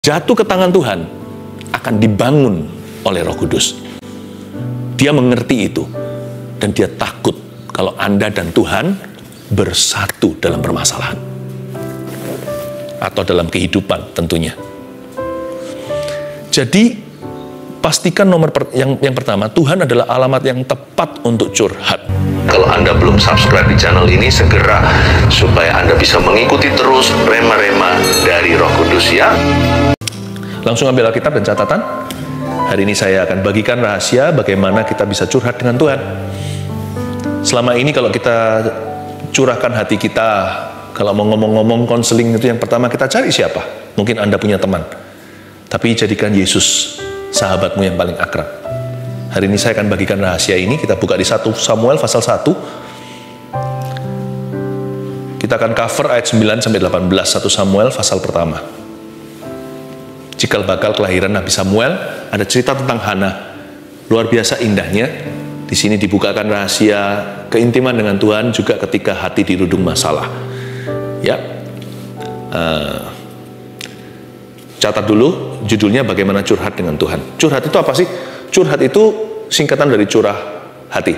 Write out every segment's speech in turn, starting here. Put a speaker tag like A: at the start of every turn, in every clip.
A: jatuh ke tangan Tuhan akan dibangun oleh Roh Kudus. Dia mengerti itu dan dia takut kalau Anda dan Tuhan bersatu dalam permasalahan atau dalam kehidupan tentunya. Jadi pastikan yang pertama, Tuhan adalah alamat yang tepat untuk curhat.
B: Kalau Anda belum subscribe di channel ini, segera supaya Anda bisa mengikuti terus rema-rema dari Roh Kudus ya.
A: Langsung ambil Alkitab dan catatan. Hari ini saya akan bagikan rahasia bagaimana kita bisa curhat dengan Tuhan. Selama ini kalau kita curahkan hati kita, kalau mau ngomong-ngomong konseling itu yang pertama kita cari siapa? Mungkin Anda punya teman. Tapi jadikan Yesus sahabatmu yang paling akrab. Hari ini saya akan bagikan rahasia ini. Kita buka di 1 Samuel pasal 1. Kita akan cover ayat 9 sampai 18, 1 Samuel pasal pertama. Cikal bakal kelahiran Nabi Samuel, ada cerita tentang Hana. Luar biasa indahnya. Di sini dibukakan rahasia keintiman dengan Tuhan juga ketika hati dirudung masalah. Ya. Catat dulu judulnya bagaimana curhat dengan Tuhan. Curhat itu apa sih? Curhat itu singkatan dari curah hati.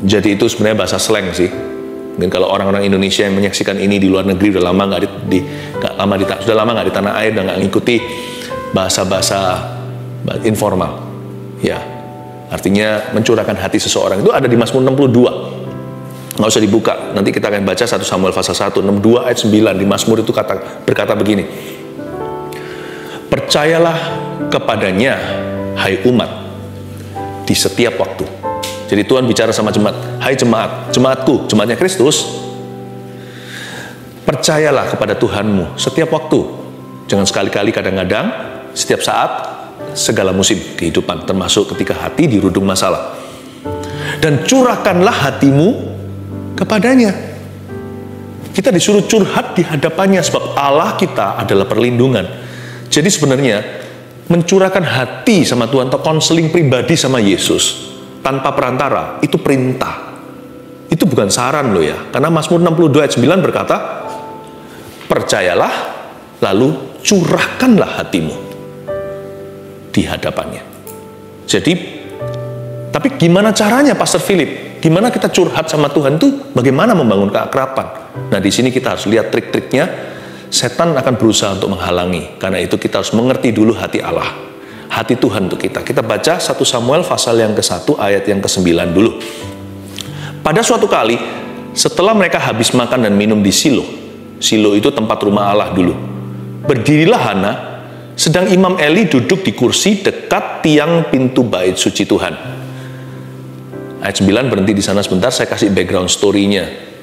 A: Jadi itu sebenarnya bahasa slang sih. Mungkin kalau orang-orang Indonesia yang menyaksikan ini di luar negeri sudah lama nggak di tanah air dan nggak ngikuti bahasa-bahasa informal. Ya, artinya mencurahkan hati seseorang itu ada di Mazmur 62. Nggak usah dibuka. Nanti kita akan baca 1 Samuel pasal 1, 62 ayat 9 di Mazmur itu berkata begini. Percayalah kepadanya, hai umat, di setiap waktu. Jadi Tuhan bicara sama jemaat, hai jemaat, jemaatku, jemaatnya Kristus. Percayalah kepada Tuhanmu setiap waktu. Jangan sekali-kali, kadang-kadang, setiap saat, segala musim kehidupan, termasuk ketika hati dirudung masalah. Dan curahkanlah hatimu kepadanya. Kita disuruh curhat di hadapannya, sebab Allah kita adalah perlindungan. Jadi sebenarnya mencurahkan hati sama Tuhan atau konseling pribadi sama Yesus tanpa perantara itu perintah. Itu bukan saran loh ya. Karena Mazmur 62 ayat 9 berkata, percayalah lalu curahkanlah hatimu di hadapannya. Jadi, tapi gimana caranya Pastor Philip? Gimana kita curhat sama Tuhan itu? Bagaimana membangun keakraban? Nah di sini kita harus lihat trik-triknya. Setan akan berusaha untuk menghalangi. Karena itu kita harus mengerti dulu hati Allah. Hati Tuhan untuk kita. Kita baca 1 Samuel pasal yang ke-1 ayat yang ke-9 dulu. Pada suatu kali, setelah mereka habis makan dan minum di Silo. Silo itu tempat rumah Allah dulu. Berdirilah Hana, sedang Imam Eli duduk di kursi dekat tiang pintu bait suci Tuhan. Ayat 9 berhenti di sana sebentar, saya kasih background story-nya.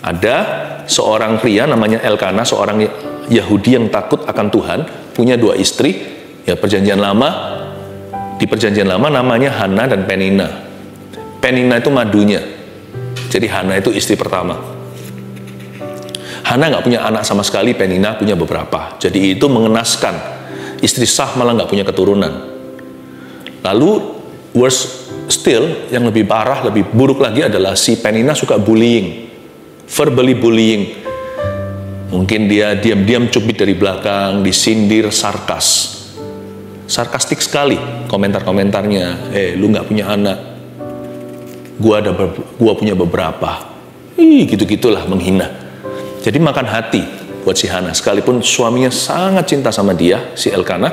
A: Ada seorang pria namanya Elkana, seorang Yahudi yang takut akan Tuhan, punya 2 istri, ya perjanjian lama, di perjanjian lama namanya Hana dan Penina. Penina itu madunya, jadi Hana itu istri pertama. Hana nggak punya anak sama sekali, Penina punya beberapa, jadi itu mengenaskan, istri sah malah nggak punya keturunan. Lalu worse still, yang lebih parah, lebih buruk lagi adalah si Penina suka bullying. Verbally bullying. Mungkin dia diam-diam cubit dari belakang, disindir, sarkastik sekali komentar-komentarnya. Lu nggak punya anak, gua punya beberapa. Gitu-gitulah menghina. Jadi makan hati buat si Hana. Sekalipun suaminya sangat cinta sama dia, si Elkana,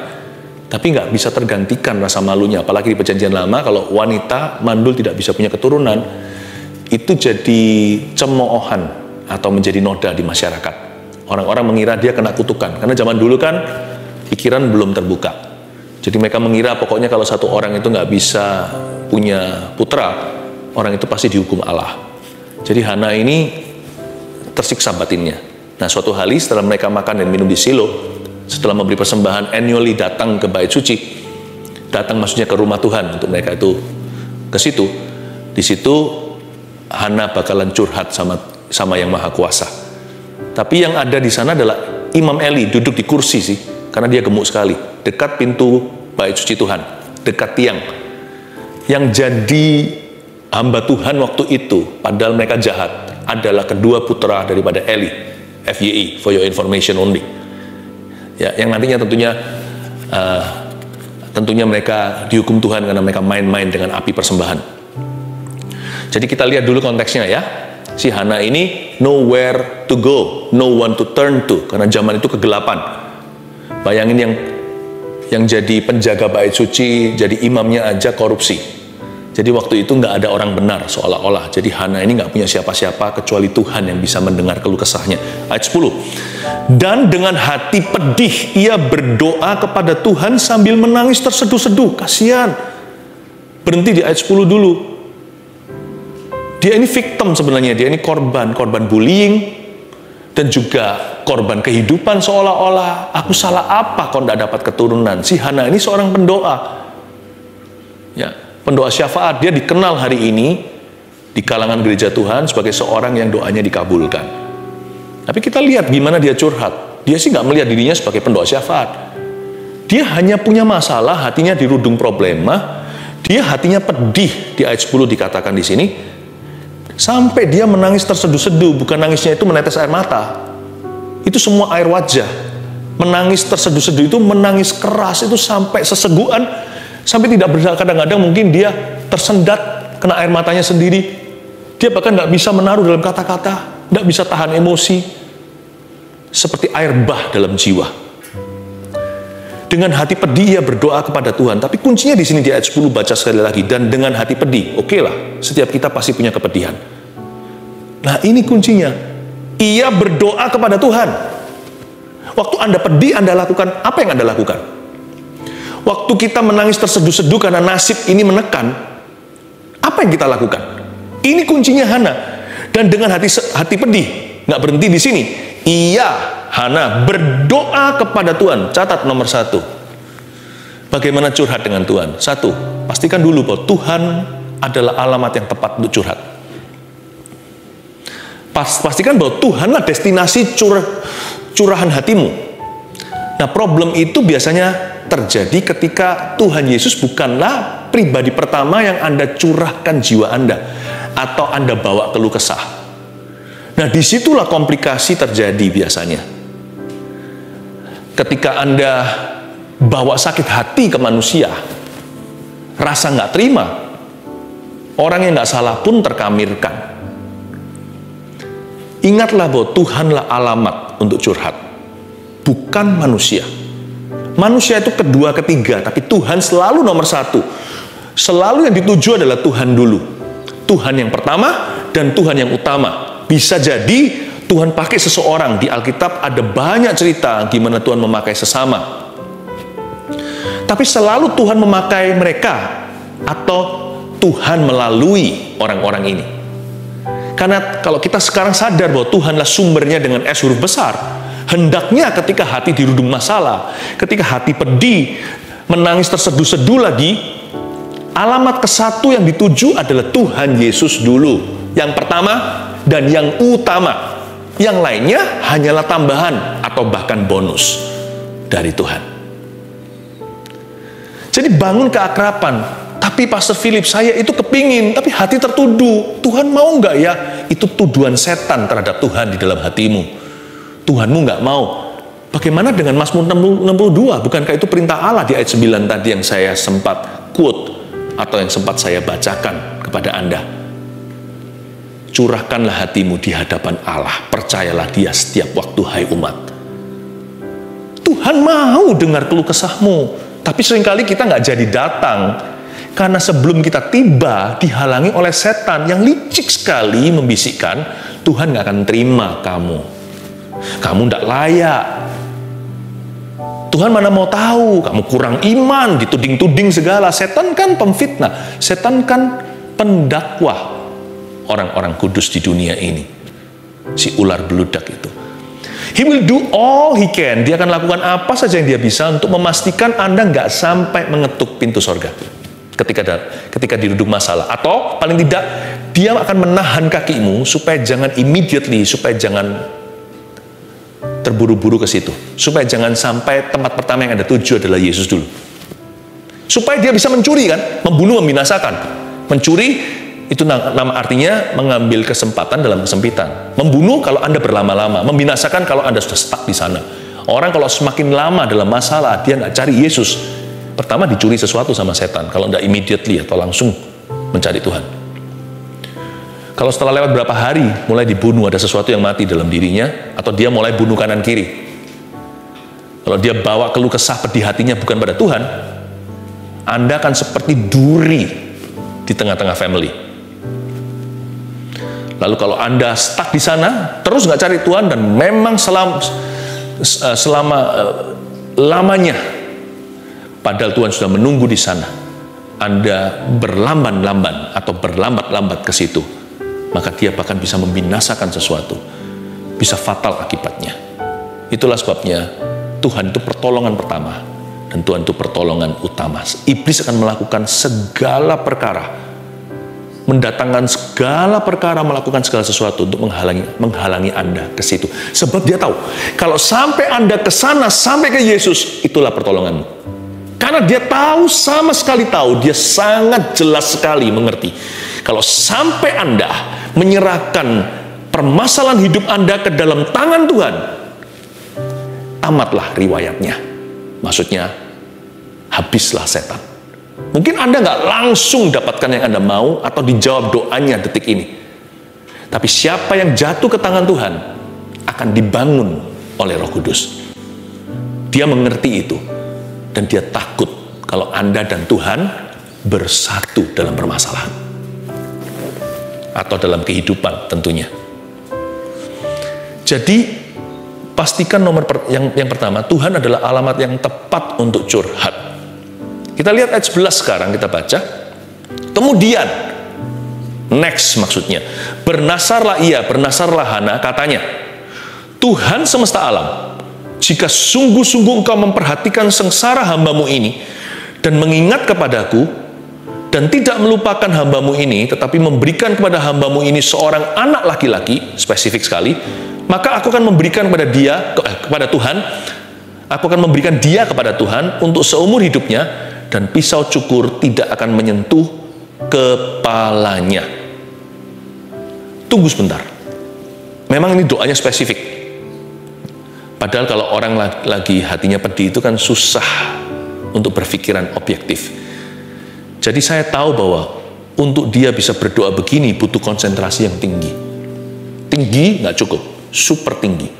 A: tapi nggak bisa tergantikan rasa malunya. Apalagi di perjanjian lama, kalau wanita mandul tidak bisa punya keturunan, itu jadi cemoohan atau menjadi noda di masyarakat. Orang-orang mengira dia kena kutukan. Karena zaman dulu kan pikiran belum terbuka. Jadi mereka mengira pokoknya kalau satu orang itu nggak bisa punya putra, orang itu pasti dihukum Allah. Jadi Hana ini tersiksa batinnya. Nah suatu hari setelah mereka makan dan minum di Silo, setelah memberi persembahan annually datang ke bait suci, datang maksudnya ke rumah Tuhan untuk mereka itu ke situ. Di situ Hana bakalan curhat sama yang Maha Kuasa. Tapi yang ada di sana adalah Imam Eli duduk di kursi sih, karena dia gemuk sekali, dekat pintu bait suci Tuhan, dekat tiang. Yang jadi hamba Tuhan waktu itu, padahal mereka jahat, adalah kedua putra daripada Eli, FYI, for your information only. Ya, yang nantinya tentunya mereka dihukum Tuhan karena mereka main-main dengan api persembahan. Jadi kita lihat dulu konteksnya ya. Si Hana ini nowhere to go, no one to turn to, karena zaman itu kegelapan. Bayangin yang jadi penjaga bait suci, jadi imamnya aja korupsi. Jadi waktu itu nggak ada orang benar seolah-olah. Jadi Hana ini nggak punya siapa-siapa kecuali Tuhan yang bisa mendengar keluh kesahnya. Ayat 10. Dan dengan hati pedih ia berdoa kepada Tuhan sambil menangis terseduh-seduh. Kasihan. Berhenti di ayat 10 dulu. Dia ini victim sebenarnya. Dia ini korban bullying dan juga korban kehidupan seolah-olah aku salah apa kok tidak dapat keturunan. Si Hana ini seorang pendoa. Ya. Pendoa syafaat, dia dikenal hari ini di kalangan gereja Tuhan sebagai seorang yang doanya dikabulkan. Tapi kita lihat gimana dia curhat. Dia sih nggak melihat dirinya sebagai pendoa syafaat. Dia hanya punya masalah, hatinya dirudung problema. Dia hatinya pedih, di ayat 10 dikatakan di sini. Sampai dia menangis terseduh-seduh, bukan nangisnya itu menetes air mata. Itu semua air wajah. Menangis terseduh-seduh itu menangis keras, itu sampai sesegukan. Sampai tidak bisa, kadang-kadang mungkin dia tersendat, kena air matanya sendiri. Dia bahkan nggak bisa menaruh dalam kata-kata, nggak bisa tahan emosi. Seperti air bah dalam jiwa. Dengan hati pedih ia berdoa kepada Tuhan. Tapi kuncinya di sini di ayat 10 baca sekali lagi. Dan dengan hati pedih, oke lah, setiap kita pasti punya kepedihan. Nah ini kuncinya. Ia berdoa kepada Tuhan. Waktu Anda pedih, Anda lakukan apa yang Anda lakukan? Waktu kita menangis terseduh-seduh karena nasib ini menekan, apa yang kita lakukan? Ini kuncinya Hana. Dan dengan hati pedih, nggak berhenti di sini. Ia, Hana, berdoa kepada Tuhan. Catat nomor 1. Bagaimana curhat dengan Tuhan? 1, pastikan dulu bahwa Tuhan adalah alamat yang tepat untuk curhat. Pastikan bahwa Tuhanlah destinasi curahan hatimu. Nah, problem itu biasanya terjadi ketika Tuhan Yesus bukanlah pribadi pertama yang Anda curahkan jiwa Anda atau Anda bawa keluh kesah. Nah, disitulah komplikasi terjadi biasanya. Ketika Anda bawa sakit hati ke manusia, rasa nggak terima, orang yang nggak salah pun terkamirkan. Ingatlah bahwa Tuhanlah alamat untuk curhat, bukan manusia. Manusia itu kedua, ketiga, tapi Tuhan selalu nomor 1. Selalu yang dituju adalah Tuhan dulu. Tuhan yang pertama dan Tuhan yang utama. Bisa jadi Tuhan pakai seseorang. Di Alkitab ada banyak cerita gimana Tuhan memakai sesama. Tapi selalu Tuhan memakai mereka atau Tuhan melalui orang-orang ini. Karena kalau kita sekarang sadar bahwa Tuhanlah sumbernya dengan S huruf besar, hendaknya ketika hati dirudung masalah, ketika hati pedih, menangis terseduh-seduh lagi, alamat ke-1 yang dituju adalah Tuhan Yesus dulu. Yang pertama dan yang utama. Yang lainnya hanyalah tambahan atau bahkan bonus dari Tuhan. Jadi bangun keakraban. Tapi Pastor Philip, saya itu kepingin, tapi hati tertuduh. Tuhan mau nggak ya? Itu tuduhan setan terhadap Tuhan di dalam hatimu. Tuhanmu nggak mau. Bagaimana dengan Mazmur 62? Bukankah itu perintah Allah di ayat 9 tadi yang saya sempat quote atau yang sempat saya bacakan kepada Anda? Curahkanlah hatimu di hadapan Allah. Percayalah Dia setiap waktu, hai umat. Tuhan mau dengar keluh kesahmu. Tapi seringkali kita nggak jadi datang. Karena sebelum kita tiba, dihalangi oleh setan yang licik sekali membisikkan, Tuhan nggak akan terima kamu. Kamu tidak layak. Tuhan mana mau tahu, kamu kurang iman, dituding-tuding segala. Setan kan pemfitnah, setan kan pendakwah orang-orang kudus di dunia ini. Si ular beludak itu. He will do all he can. Dia akan lakukan apa saja yang dia bisa untuk memastikan Anda nggak sampai mengetuk pintu sorga ketika dirudung masalah. Atau paling tidak, dia akan menahan kakimu supaya jangan immediately, supaya jangan terburu-buru ke situ. Supaya jangan sampai tempat pertama yang Anda tuju adalah Yesus dulu. Supaya dia bisa mencuri kan, membunuh, membinasakan. Mencuri itu nama artinya mengambil kesempatan dalam kesempitan. Membunuh kalau Anda berlama-lama, membinasakan kalau Anda sudah stuck di sana. Orang kalau semakin lama dalam masalah, dia nggak cari Yesus, pertama dicuri sesuatu sama setan, kalau nggak immediately atau langsung mencari Tuhan. Kalau setelah lewat berapa hari, mulai dibunuh, ada sesuatu yang mati dalam dirinya, atau dia mulai bunuh kanan kiri. Kalau dia bawa keluh kesah pedih hatinya bukan pada Tuhan, Anda akan seperti duri di tengah-tengah family. Lalu kalau Anda stuck di sana, terus nggak cari Tuhan, dan memang selama lamanya, padahal Tuhan sudah menunggu di sana, Anda berlamban-lamban atau berlambat-lambat ke situ, maka dia bahkan bisa membinasakan sesuatu, bisa fatal akibatnya. Itulah sebabnya Tuhan itu pertolongan pertama, dan Tuhan itu pertolongan utama. Iblis akan melakukan segala perkara, mendatangkan segala perkara, melakukan segala sesuatu untuk menghalangi Anda ke situ. Sebab dia tahu, kalau sampai Anda ke sana, sampai ke Yesus, itulah pertolonganmu. Karena dia tahu, sama sekali tahu, dia sangat jelas sekali mengerti. Kalau sampai Anda menyerahkan permasalahan hidup Anda ke dalam tangan Tuhan, tamatlah riwayatnya. Maksudnya, habislah setan. Mungkin Anda nggak langsung dapatkan yang Anda mau atau dijawab doanya detik ini. Tapi siapa yang jatuh ke tangan Tuhan akan dibangun oleh Roh Kudus. Dia mengerti itu. Dan dia takut kalau Anda dan Tuhan bersatu dalam permasalahan. Atau dalam kehidupan tentunya. Jadi, pastikan yang pertama, Tuhan adalah alamat yang tepat untuk curhat. Kita lihat ayat 11 sekarang, kita baca. Kemudian, next maksudnya, bernasarlah Hana, katanya, Tuhan semesta alam, jika sungguh-sungguh engkau memperhatikan sengsara hambamu ini, dan mengingat kepadaku, dan tidak melupakan hambamu ini, tetapi memberikan kepada hambamu ini seorang anak laki-laki, spesifik sekali, maka aku akan memberikan kepada Tuhan, aku akan memberikan dia kepada Tuhan untuk seumur hidupnya, dan pisau cukur tidak akan menyentuh kepalanya. Tunggu sebentar. Memang ini doanya spesifik. Padahal kalau orang lagi hatinya pedih itu kan susah untuk berpikiran objektif. Jadi saya tahu bahwa untuk dia bisa berdoa begini butuh konsentrasi yang tinggi. Tinggi nggak cukup, super tinggi.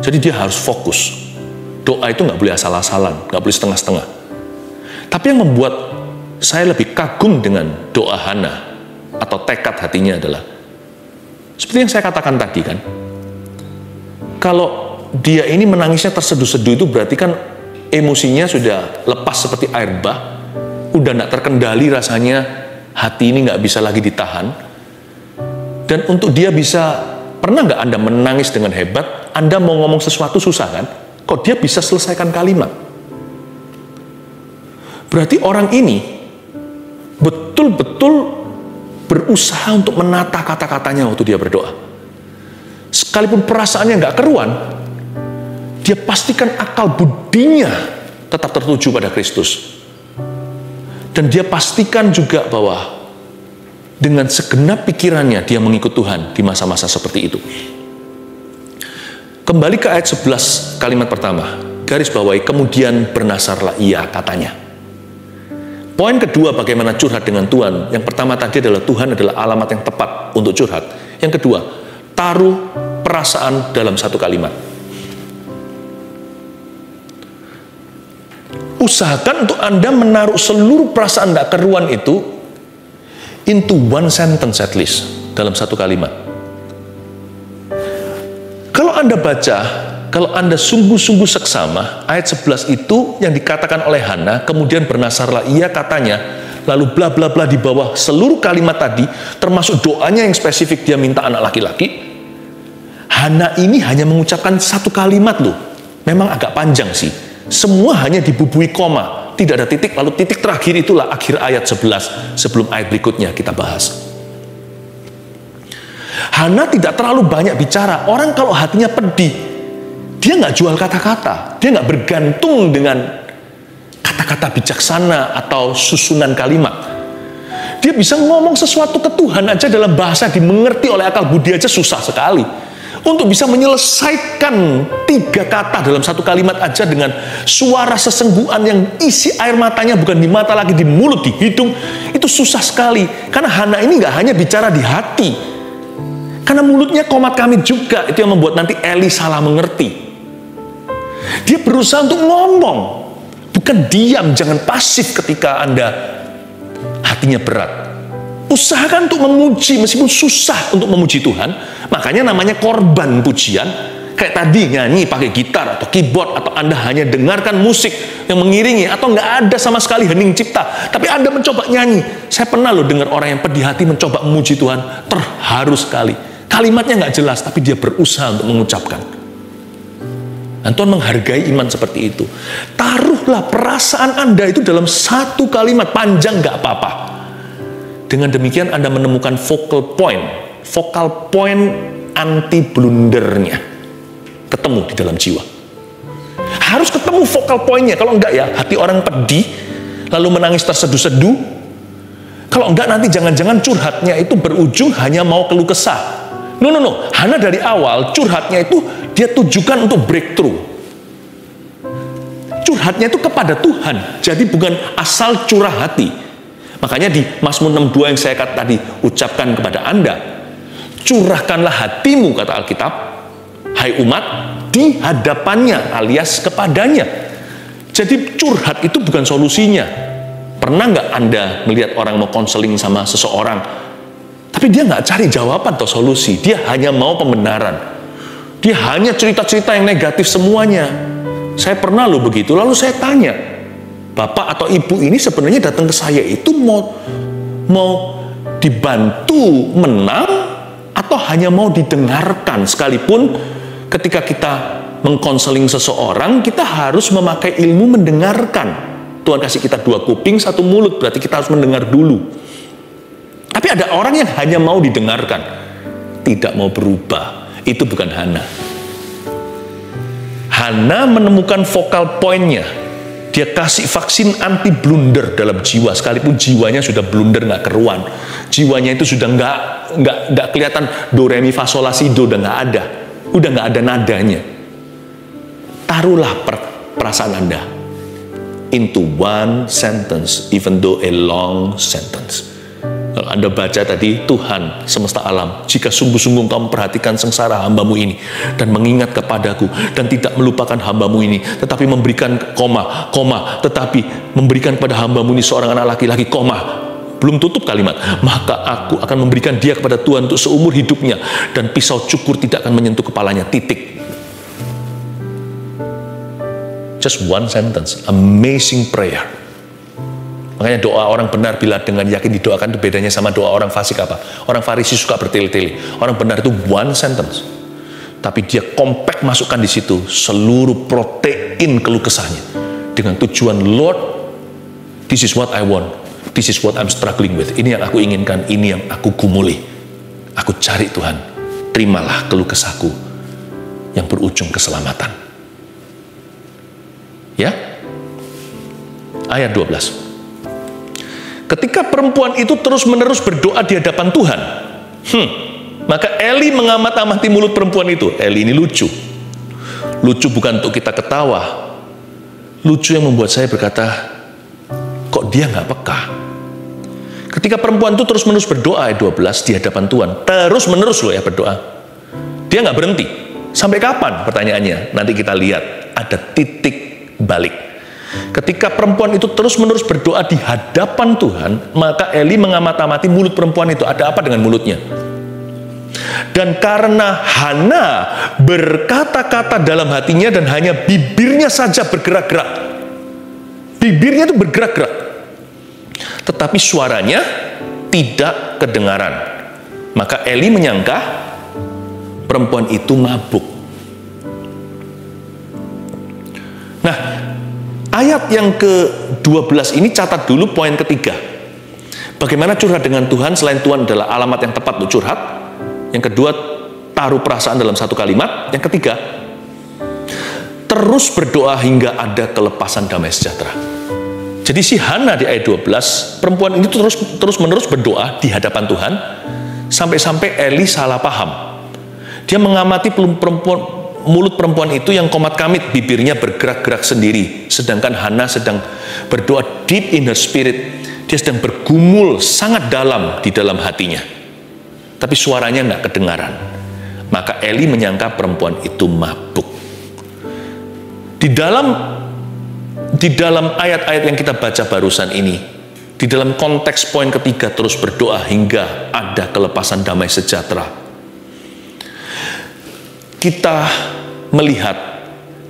A: Jadi dia harus fokus. Doa itu nggak boleh asal-asalan, nggak boleh setengah-setengah. Tapi yang membuat saya lebih kagum dengan doa Hana atau tekad hatinya adalah seperti yang saya katakan tadi kan, kalau dia ini menangisnya terseduh-seduh itu berarti kan emosinya sudah lepas seperti air bah, udah nggak terkendali rasanya, hati ini nggak bisa lagi ditahan. Dan untuk dia bisa, pernah nggak Anda menangis dengan hebat, Anda mau ngomong sesuatu susah kan, kok dia bisa selesaikan kalimat? Berarti orang ini betul-betul berusaha untuk menata kata-katanya waktu dia berdoa. Sekalipun perasaannya nggak keruan, dia pastikan akal budinya tetap tertuju pada Kristus. Dan dia pastikan juga bahwa dengan segenap pikirannya dia mengikut Tuhan di masa-masa seperti itu. Kembali ke ayat 11 kalimat pertama, garis bawahi, kemudian bernasarlah ia, katanya. Poin kedua, bagaimana curhat dengan Tuhan. Yang pertama tadi adalah Tuhan adalah alamat yang tepat untuk curhat. Yang kedua, taruh perasaan dalam satu kalimat. Usahakan untuk Anda menaruh seluruh perasaan tidak keruan itu into one sentence at least, dalam satu kalimat. Kalau Anda baca, kalau Anda sungguh-sungguh seksama, ayat 11 itu yang dikatakan oleh Hana, kemudian bernasarlah ia, katanya, lalu bla bla bla di bawah seluruh kalimat tadi, termasuk doanya yang spesifik dia minta anak laki-laki. Hana ini hanya mengucapkan satu kalimat loh. Memang agak panjang sih. Semua hanya dibubui koma, tidak ada titik, lalu titik terakhir itulah akhir ayat 11 sebelum ayat berikutnya kita bahas. Hana tidak terlalu banyak bicara. Orang kalau hatinya pedih, dia nggak jual kata-kata, dia nggak bergantung dengan kata-kata bijaksana atau susunan kalimat. Dia bisa ngomong sesuatu ke Tuhan aja dalam bahasa dimengerti oleh akal budi aja susah sekali. untuk bisa menyelesaikan 3 kata dalam satu kalimat aja dengan suara sesenggukan yang isi air matanya bukan di mata lagi, di mulut, di hidung, itu susah sekali. Karena Hana ini nggak hanya bicara di hati, karena mulutnya komat kamit juga, itu yang membuat nanti Eli salah mengerti. Dia berusaha untuk ngomong, bukan diam, jangan pasif ketika Anda hatinya berat. Usahakan untuk memuji, meskipun susah untuk memuji Tuhan. Makanya namanya korban pujian. Kayak tadi nyanyi pakai gitar atau keyboard, atau Anda hanya dengarkan musik yang mengiringi, atau nggak ada sama sekali hening cipta, tapi Anda mencoba nyanyi. Saya pernah loh dengar orang yang pedih hati mencoba memuji Tuhan, terharu sekali. Kalimatnya nggak jelas, tapi dia berusaha untuk mengucapkan. Dan Tuhan menghargai iman seperti itu. Taruhlah perasaan Anda itu dalam satu kalimat, panjang nggak apa-apa. Dengan demikian Anda menemukan focal point anti blundernya. Ketemu di dalam jiwa. Harus ketemu focal pointnya. Kalau enggak ya, hati orang pedih, lalu menangis terseduh-seduh. Kalau enggak nanti jangan-jangan curhatnya itu berujung hanya mau keluh kesah. No. Hana dari awal curhatnya itu dia tujukan untuk breakthrough. Curhatnya itu kepada Tuhan. Jadi bukan asal curah hati. Makanya di Mazmur 62 yang saya tadi ucapkan kepada Anda, curahkanlah hatimu, kata Alkitab, hai umat, di hadapannya alias kepadanya. Jadi curhat itu bukan solusinya. Pernah nggak Anda melihat orang mau konseling sama seseorang, tapi dia nggak cari jawaban atau solusi, dia hanya mau pembenaran. Dia hanya cerita-cerita yang negatif semuanya. Saya pernah loh begitu, lalu saya tanya, Bapak atau Ibu ini sebenarnya datang ke saya itu mau dibantu menang atau hanya mau didengarkan? Sekalipun ketika kita mengkonseling seseorang, kita harus memakai ilmu mendengarkan. Tuhan kasih kita 2 kuping, 1 mulut, berarti kita harus mendengar dulu. Tapi ada orang yang hanya mau didengarkan, tidak mau berubah. Itu bukan Hana. Hana menemukan focal point-nya. Dia kasih vaksin anti blunder dalam jiwa, sekalipun jiwanya sudah blunder nggak keruan. Jiwanya itu sudah nggak kelihatan do re mi fa sol la si do, udah nggak ada, udah nggak ada nadanya. Taruhlah perasaan Anda into one sentence, even though a long sentence. Kalau Anda baca tadi, Tuhan semesta alam, jika sungguh-sungguh Engkau memperhatikan sengsara hamba-Mu ini, dan mengingat kepadaku, dan tidak melupakan hamba-Mu ini, tetapi memberikan tetapi memberikan kepada hamba-Mu ini seorang anak laki-laki, belum tutup kalimat, maka aku akan memberikan dia kepada Tuhan untuk seumur hidupnya, dan pisau cukur tidak akan menyentuh kepalanya, titik. Just one sentence, amazing prayer. Makanya doa orang benar bila dengan yakin didoakan itu bedanya sama doa orang fasik apa? Orang Farisi suka bertele-tele. Orang benar itu one sentence. Tapi dia compact masukkan di situ seluruh protein keluh kesahnya. Dengan tujuan, Lord, this is what I want. This is what I'm struggling with. Ini yang aku inginkan, ini yang aku gumuli. Aku cari Tuhan. Terimalah keluh kesahku yang berujung keselamatan. Ya? Ayat 12. Ketika perempuan itu terus-menerus berdoa di hadapan Tuhan, maka Eli mengamat-amati mulut perempuan itu. Eli ini lucu. Lucu bukan untuk kita ketawa. Lucu yang membuat saya berkata, kok dia nggak peka? Ketika perempuan itu terus-menerus berdoa, ayat 12, di hadapan Tuhan. Terus-menerus loh ya berdoa. Dia nggak berhenti. Sampai kapan? Pertanyaannya. Nanti kita lihat. Ada titik balik. Ketika perempuan itu terus-menerus berdoa di hadapan Tuhan, maka Eli mengamat-amati mulut perempuan itu. Ada apa dengan mulutnya? Dan karena Hana berkata-kata dalam hatinya dan hanya bibirnya saja bergerak-gerak. Bibirnya itu bergerak-gerak. Tetapi suaranya tidak kedengaran. Maka Eli menyangka perempuan itu mabuk. Nah, ayat yang ke-12 ini catat dulu poin ketiga. Bagaimana curhat dengan Tuhan selain Tuhan adalah alamat yang tepat untuk curhat. Yang kedua, taruh perasaan dalam satu kalimat. Yang ketiga, terus berdoa hingga ada kelepasan damai sejahtera. Jadi si Hana di ayat 12, perempuan ini terus-menerus berdoa di hadapan Tuhan, sampai-sampai Eli salah paham. Dia mengamati mulut perempuan itu yang komat kamit, bibirnya bergerak-gerak sendiri. Sedangkan Hana sedang berdoa deep in her spirit. Dia sedang bergumul sangat dalam di dalam hatinya. Tapi suaranya nggak kedengaran. Maka Eli menyangka perempuan itu mabuk. Di dalam ayat-ayat yang kita baca barusan ini, di dalam konteks poin ketiga terus berdoa hingga ada kelepasan damai sejahtera, kita melihat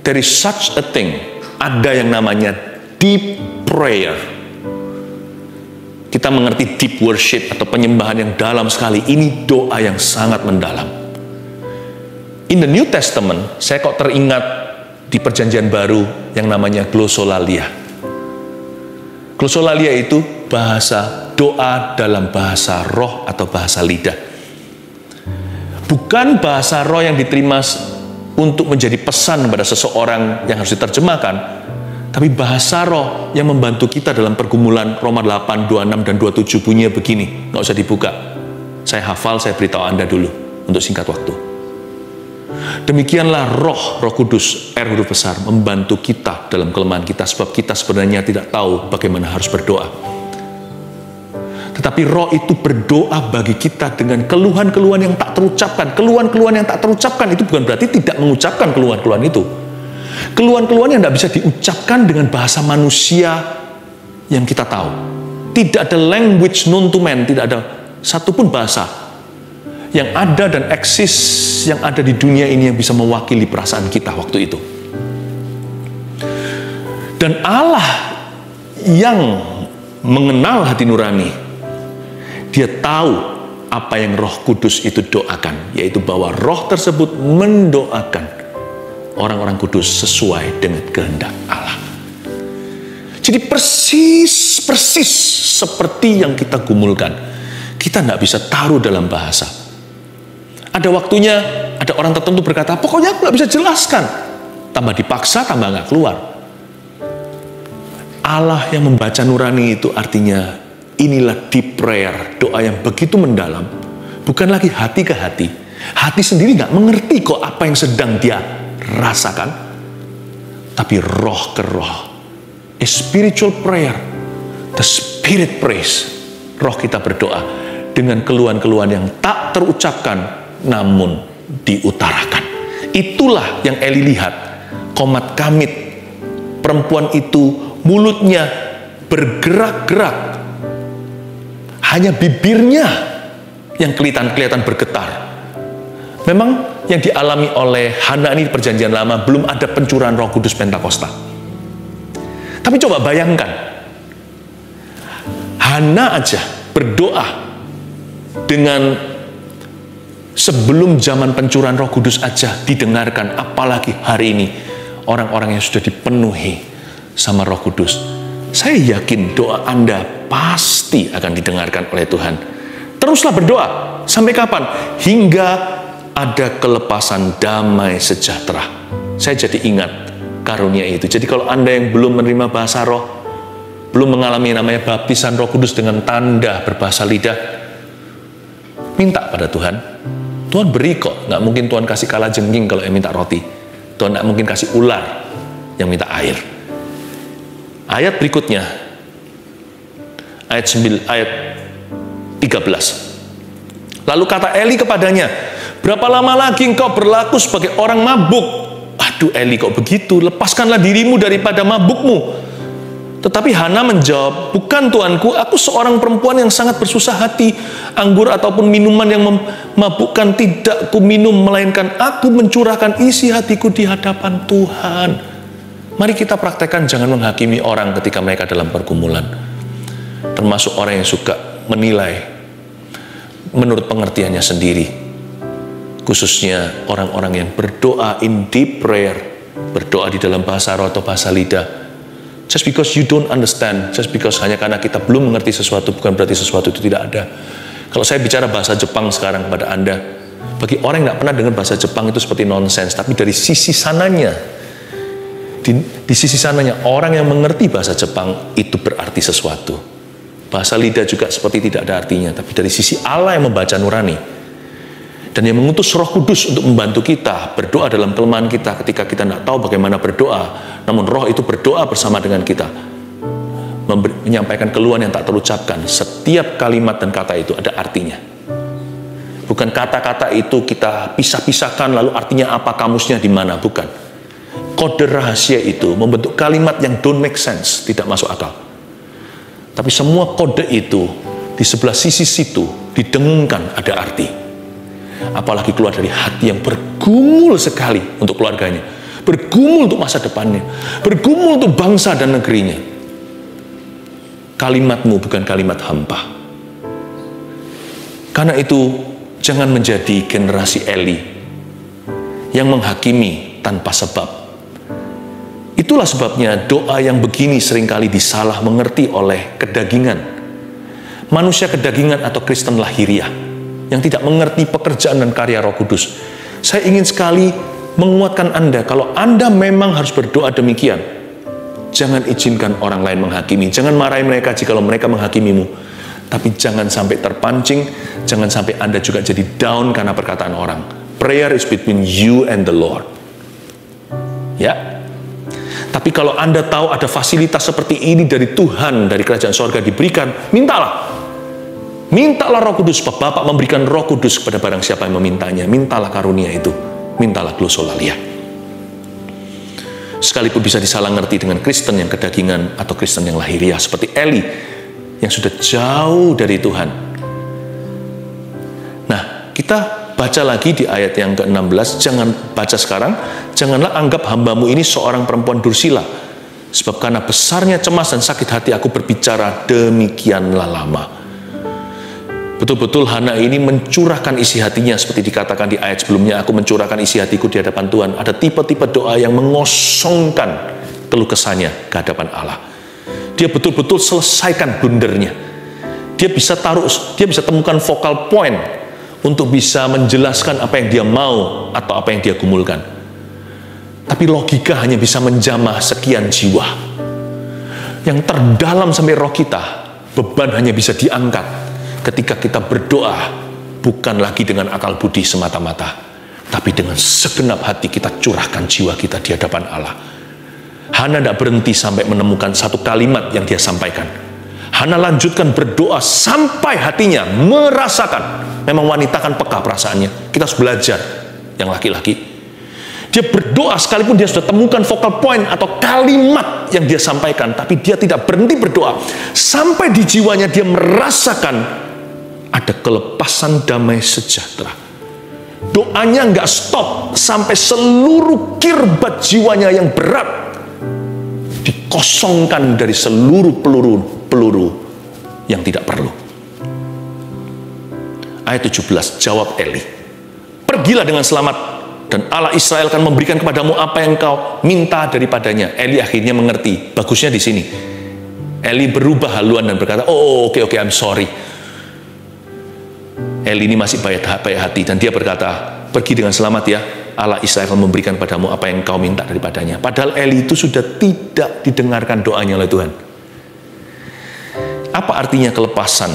A: there is such a thing, ada yang namanya deep prayer. Kita mengerti deep worship atau penyembahan yang dalam sekali. Ini doa yang sangat mendalam. In the New Testament, saya kok teringat di perjanjian baru yang namanya glossolalia. Glossolalia itu bahasa doa dalam bahasa roh atau bahasa lidah. Bukan bahasa roh yang diterima untuk menjadi pesan kepada seseorang yang harus diterjemahkan, tapi bahasa roh yang membantu kita dalam pergumulan. Roma 8, 26 dan 27 bunyinya begini, nggak usah dibuka. Saya hafal, saya beritahu Anda dulu untuk singkat waktu. Demikianlah Roh Kudus, R huruf besar, membantu kita dalam kelemahan kita, sebab kita sebenarnya tidak tahu bagaimana harus berdoa. Tetapi Roh itu berdoa bagi kita dengan keluhan-keluhan yang tak terucapkan. Keluhan-keluhan yang tak terucapkan itu bukan berarti tidak mengucapkan keluhan-keluhan itu. Keluhan-keluhan yang tidak bisa diucapkan dengan bahasa manusia yang kita tahu. Tidak ada language known to man, tidak ada satupun bahasa yang ada dan eksis yang ada di dunia ini yang bisa mewakili perasaan kita waktu itu. Dan Allah yang mengenal hati nurani, Dia tahu apa yang Roh Kudus itu doakan, yaitu bahwa Roh tersebut mendoakan orang-orang kudus sesuai dengan kehendak Allah. Jadi persis seperti yang kita gumulkan. Kita nggak bisa taruh dalam bahasa. Ada waktunya, ada orang tertentu berkata, pokoknya aku nggak bisa jelaskan. Tambah dipaksa, tambah nggak keluar. Allah yang membaca nurani itu artinya, inilah deep prayer, doa yang begitu mendalam. Bukan lagi hati ke hati. Hati sendiri nggak mengerti kok apa yang sedang dia rasakan, tapi roh ke roh. A spiritual prayer, the spirit prays. Roh kita berdoa dengan keluhan-keluhan yang tak terucapkan namun diutarakan. Itulah yang Eli lihat. Komat kamit perempuan itu mulutnya bergerak-gerak, hanya bibirnya yang kelihatan bergetar. Memang yang dialami oleh Hana ini di perjanjian lama belum ada pencurahan Roh Kudus Pentakosta. Tapi coba bayangkan, Hana aja berdoa dengan sebelum zaman pencurahan Roh Kudus aja didengarkan, apalagi hari ini orang-orang yang sudah dipenuhi sama Roh Kudus. Saya yakin doa Anda pasti akan didengarkan oleh Tuhan. Teruslah berdoa. Sampai kapan? Hingga ada kelepasan damai sejahtera. Saya jadi ingat karunia itu. Jadi kalau Anda yang belum menerima bahasa roh, belum mengalami namanya baptisan Roh Kudus dengan tanda berbahasa lidah, minta pada Tuhan. Tuhan beri kok. Nggak mungkin Tuhan kasih kalajengking kalau yang minta roti. Tuhan nggak mungkin kasih ular yang minta air. Ayat berikutnya, ayat 13. Lalu kata Eli kepadanya, berapa lama lagi engkau berlaku sebagai orang mabuk? Aduh Eli, kok begitu? Lepaskanlah dirimu daripada mabukmu. Tetapi Hana menjawab, bukan tuanku, aku seorang perempuan yang sangat bersusah hati. Anggur ataupun minuman yang memabukkan tidak ku minum, melainkan aku mencurahkan isi hatiku di hadapan Tuhan. Mari kita praktekkan jangan menghakimi orang ketika mereka dalam pergumulan. Termasuk orang yang suka menilai menurut pengertiannya sendiri. Khususnya orang-orang yang berdoa in deep prayer, berdoa di dalam bahasa roh atau bahasa lidah. Just because you don't understand, just because hanya karena kita belum mengerti sesuatu, bukan berarti sesuatu itu tidak ada. Kalau saya bicara bahasa Jepang sekarang kepada Anda, bagi orang yang tidak pernah dengar bahasa Jepang itu seperti nonsense, tapi dari sisi sananya, di sisi sananya orang yang mengerti bahasa Jepang itu berarti sesuatu. Bahasa lidah juga seperti tidak ada artinya, tapi dari sisi Allah yang membaca nurani, Dan yang mengutus Roh Kudus untuk membantu kita berdoa dalam kelemahan kita ketika kita tidak tahu bagaimana berdoa. Namun Roh itu berdoa bersama dengan kita, menyampaikan keluhan yang tak terucapkan. Setiap kalimat dan kata itu ada artinya. Bukan kata-kata itu kita pisah-pisahkan lalu artinya apa, kamusnya di mana, bukan. Kode rahasia itu membentuk kalimat yang don't make sense, tidak masuk akal. Tapi semua kode itu di sebelah sisi situ didengungkan ada arti. Apalagi keluar dari hati yang bergumul sekali untuk keluarganya, bergumul untuk masa depannya, bergumul untuk bangsa dan negerinya. Kalimatmu bukan kalimat hampa. Karena itu jangan menjadi generasi Eli yang menghakimi tanpa sebab. Itulah sebabnya doa yang begini seringkali disalah mengerti oleh kedagingan. Manusia kedagingan atau Kristen lahiriah yang tidak mengerti pekerjaan dan karya Roh Kudus. Saya ingin sekali menguatkan Anda, kalau Anda memang harus berdoa demikian, jangan izinkan orang lain menghakimi. Jangan marahi mereka jikalau mereka menghakimimu. Tapi jangan sampai terpancing, jangan sampai Anda juga jadi down karena perkataan orang. Prayer is between you and the Lord. Ya. Tapi kalau Anda tahu ada fasilitas seperti ini dari Tuhan, dari kerajaan sorga diberikan, mintalah. Mintalah Roh Kudus. Bapak memberikan Roh Kudus kepada barang siapa yang memintanya. Mintalah karunia itu. Mintalah glosolalia. Sekalipun bisa disalah ngerti dengan Kristen yang kedagingan atau Kristen yang lahiriah seperti Eli yang sudah jauh dari Tuhan. Nah, kita baca lagi di ayat yang ke-16. Jangan baca sekarang. Janganlah anggap hambamu ini seorang perempuan dursila, sebab karena besarnya cemas dan sakit hati aku berbicara demikianlah lama. Betul-betul Hana ini mencurahkan isi hatinya seperti dikatakan di ayat sebelumnya, aku mencurahkan isi hatiku di hadapan Tuhan. Ada tipe-tipe doa yang mengosongkan keluh kesahnya ke hadapan Allah. Dia betul-betul selesaikan blundernya. Dia bisa temukan focal point untuk bisa menjelaskan apa yang dia mau atau apa yang dia gumulkan. Tapi logika hanya bisa menjamah sekian jiwa. Yang terdalam sampai roh kita, beban hanya bisa diangkat ketika kita berdoa bukan lagi dengan akal budi semata-mata, tapi dengan segenap hati kita curahkan jiwa kita di hadapan Allah. Hana tidak berhenti sampai menemukan satu kalimat yang dia sampaikan. Hana lanjutkan berdoa sampai hatinya merasakan. Memang wanita kan peka perasaannya. Kita harus belajar yang laki-laki. Dia berdoa sekalipun dia sudah temukan focal point atau kalimat yang dia sampaikan, tapi dia tidak berhenti berdoa sampai di jiwanya dia merasakan ada kelepasan damai sejahtera. Doanya nggak stop sampai seluruh kirbat jiwanya yang berat dikosongkan dari seluruh peluru yang tidak perlu. Ayat 17, jawab Eli, pergilah dengan selamat dan Allah Israel akan memberikan kepadamu apa yang kau minta daripadanya. Eli akhirnya mengerti. Bagusnya di sini, Eli berubah haluan dan berkata, oke, I'm sorry. Eli ini masih baik hati dan dia berkata, pergi dengan selamat ya, Allah Israel akan memberikan padamu apa yang kau minta daripadanya. Padahal Eli itu sudah tidak didengarkan doanya oleh Tuhan. Apa artinya kelepasan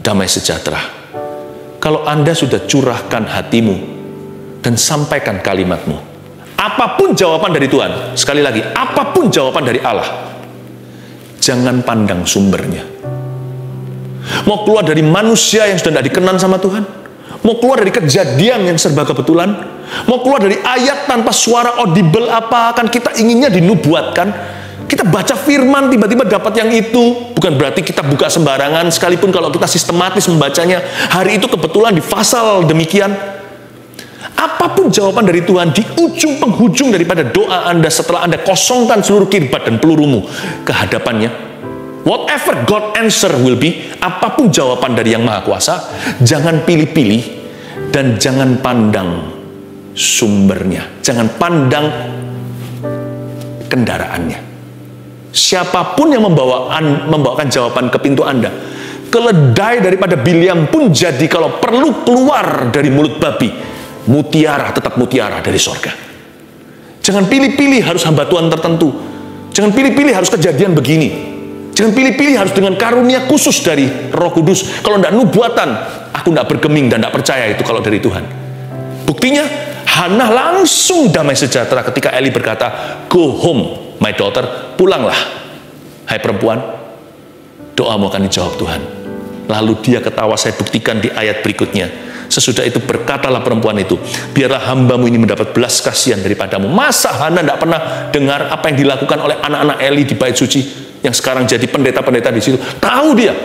A: damai sejahtera? Kalau Anda sudah curahkan hatimu dan sampaikan kalimatmu, apapun jawaban dari Tuhan, sekali lagi, apapun jawaban dari Allah, jangan pandang sumbernya. Mau keluar dari manusia yang sudah tidak dikenal sama Tuhan, mau keluar dari kejadian yang serba kebetulan, mau keluar dari ayat tanpa suara audible apa kan kita inginnya dinubuatkan. Kita baca firman tiba-tiba dapat yang itu. Bukan berarti kita buka sembarangan, sekalipun kalau kita sistematis membacanya, hari itu kebetulan di pasal demikian. Apapun jawaban dari Tuhan, di ujung penghujung daripada doa Anda setelah Anda kosongkan seluruh kirbat dan pelurumu ke hadapannya, whatever God answer will be, apapun jawaban dari Yang Maha Kuasa, jangan pilih-pilih dan jangan pandang sumbernya, jangan pandang kendaraannya. Siapapun yang membawakan jawaban ke pintu Anda, keledai daripada Bileam pun jadi kalau perlu keluar dari mulut babi, mutiara tetap mutiara dari sorga. Jangan pilih-pilih harus hamba Tuhan tertentu. Jangan pilih-pilih harus kejadian begini. Jangan pilih-pilih, harus dengan karunia khusus dari Roh Kudus. Kalau tidak nubuatan, aku tidak bergeming dan tidak percaya itu kalau dari Tuhan. Buktinya, Hannah langsung damai sejahtera ketika Eli berkata, "Go home, my daughter," pulanglah, hai perempuan, doamu akan dijawab Tuhan. Lalu dia ketawa, saya buktikan di ayat berikutnya. Sesudah itu berkatalah perempuan itu, "Biarlah hambamu ini mendapat belas kasihan daripadamu." Masa Hannah tidak pernah dengar apa yang dilakukan oleh anak-anak Eli di bait suci, yang sekarang jadi pendeta-pendeta di situ? Tahu dia.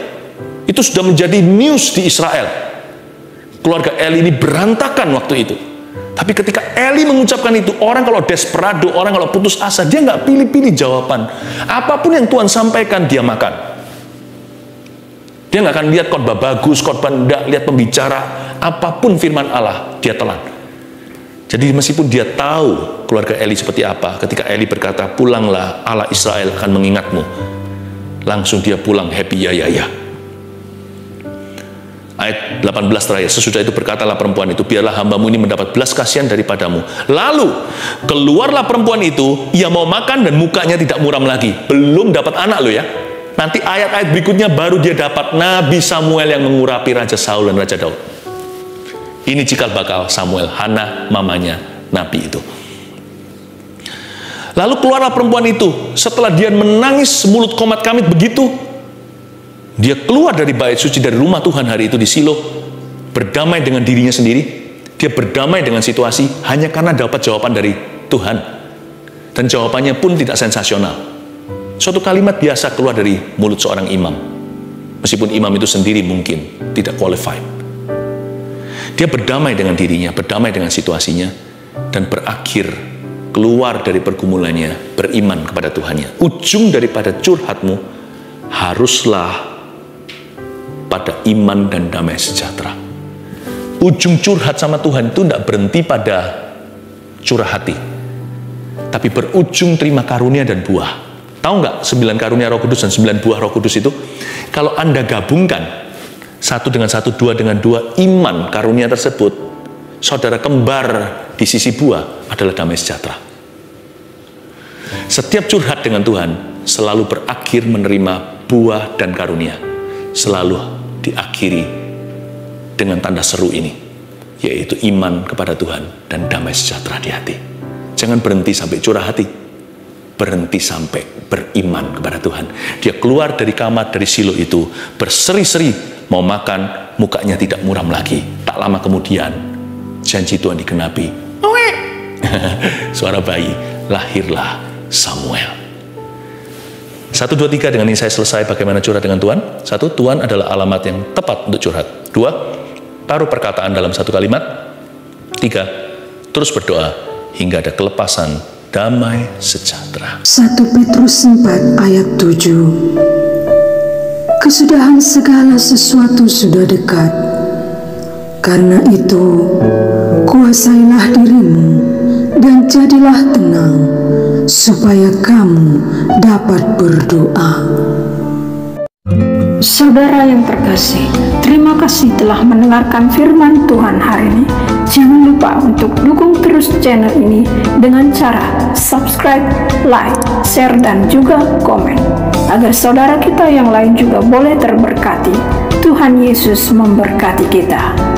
A: Itu sudah menjadi news di Israel. Keluarga Eli ini berantakan waktu itu. Tapi ketika Eli mengucapkan itu, orang kalau desperado, orang kalau putus asa, dia nggak pilih-pilih jawaban. Apapun yang Tuhan sampaikan, dia makan. Dia nggak akan lihat khotbah bagus, khotbah enggak, lihat pembicara. Apapun firman Allah, dia telan. Jadi meskipun dia tahu keluarga Eli seperti apa, ketika Eli berkata, "Pulanglah, Allah Israel akan mengingatmu," langsung dia pulang happy, ya. Ayat 18 terakhir, sesudah itu berkatalah perempuan itu, "Biarlah hambamu ini mendapat belas kasihan daripadamu." Lalu keluarlah perempuan itu, ia mau makan dan mukanya tidak muram lagi. Belum dapat anak loh ya. Nanti ayat-ayat berikutnya baru dia dapat Nabi Samuel yang mengurapi Raja Saul dan Raja Daud. Ini cikal bakal Samuel, Hannah mamanya Nabi itu. Lalu keluarlah perempuan itu, setelah dia menangis mulut komat kamit begitu, dia keluar dari bait suci, dari rumah Tuhan hari itu di Silo, berdamai dengan dirinya sendiri. Dia berdamai dengan situasi hanya karena dapat jawaban dari Tuhan. Dan jawabannya pun tidak sensasional. Suatu kalimat biasa keluar dari mulut seorang imam. Meskipun imam itu sendiri mungkin tidak qualified. Dia berdamai dengan dirinya, berdamai dengan situasinya, dan berakhir keluar dari pergumulannya, beriman kepada Tuhannya. Ujung daripada curhatmu haruslah pada iman dan damai sejahtera. Ujung curhat sama Tuhan itu tidak berhenti pada curah hati, tapi berujung terima karunia dan buah. Tahu nggak 9 karunia Roh Kudus dan 9 buah Roh Kudus itu? Kalau Anda gabungkan 1 dengan 1, 2 dengan 2, iman karunia tersebut, saudara kembar di sisi buah adalah damai sejahtera. Setiap curhat dengan Tuhan selalu berakhir menerima buah dan karunia. Selalu diakhiri dengan tanda seru ini, yaitu iman kepada Tuhan dan damai sejahtera di hati. Jangan berhenti sampai curah hati, berhenti sampai beriman kepada Tuhan. Dia keluar dari kamar, dari Silo itu, berseri-seri, mau makan, mukanya tidak muram lagi. Tak lama kemudian, janji Tuhan digenapi. Suara bayi, lahirlah Samuel. 1, 2, 3, dengan ini saya selesai bagaimana curhat dengan Tuhan. 1, Tuhan adalah alamat yang tepat untuk curhat. 2, taruh perkataan dalam satu kalimat. 3, terus berdoa hingga ada kelepasan, damai sejahtera.
C: 1 Petrus 4 ayat 7. Kesudahan segala sesuatu sudah dekat. Karena itu, kuasailah dirimu dan jadilah tenang, supaya kamu dapat berdoa.
D: Saudara yang terkasih, terima kasih telah mendengarkan firman Tuhan hari ini. Jangan lupa untuk dukung terus channel ini dengan cara subscribe, like, share, dan juga komen, agar saudara kita yang lain juga boleh terberkati. Tuhan Yesus memberkati kita.